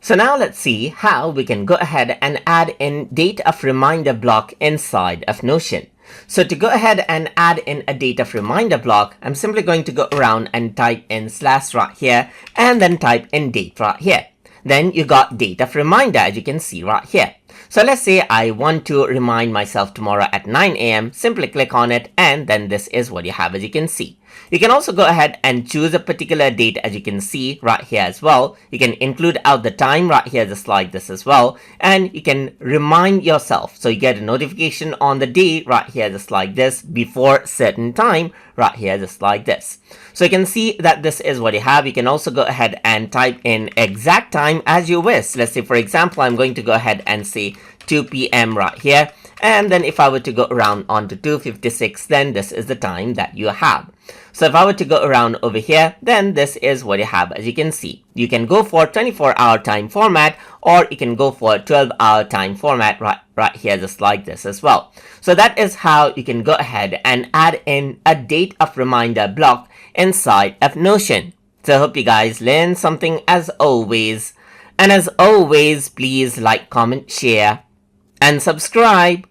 So now let's see how we can go ahead and add in date of reminder block inside of Notion. So to go ahead and add in a date of reminder block, I'm simply going to go around and type in slash right here and then type in date right here. Then you got date of reminder, as you can see right here. So let's say I want to remind myself tomorrow at 9 a.m. Simply click on it and then this is what you have, as you can see. You can also go ahead and choose a particular date, as you can see right here as well. You can include out the time right here just like this as well. And you can remind yourself. So you get a notification on the day right here just like this before certain time right here just like this. So you can see that this is what you have. You can also go ahead and type in exact time as you wish. Let's say, for example, I'm going to go ahead and say 2 p.m. right here. And then if I were to go around onto 2:56, then this is the time that you have. So if I were to go around over here, then this is what you have, as you can see. You can go for 24-hour time format, or you can go for 12-hour time format right here, just like this as well. So that is how you can go ahead and add in a date of reminder block inside of Notion. So I hope you guys learned something as always. And as always, please like, comment, share, and subscribe.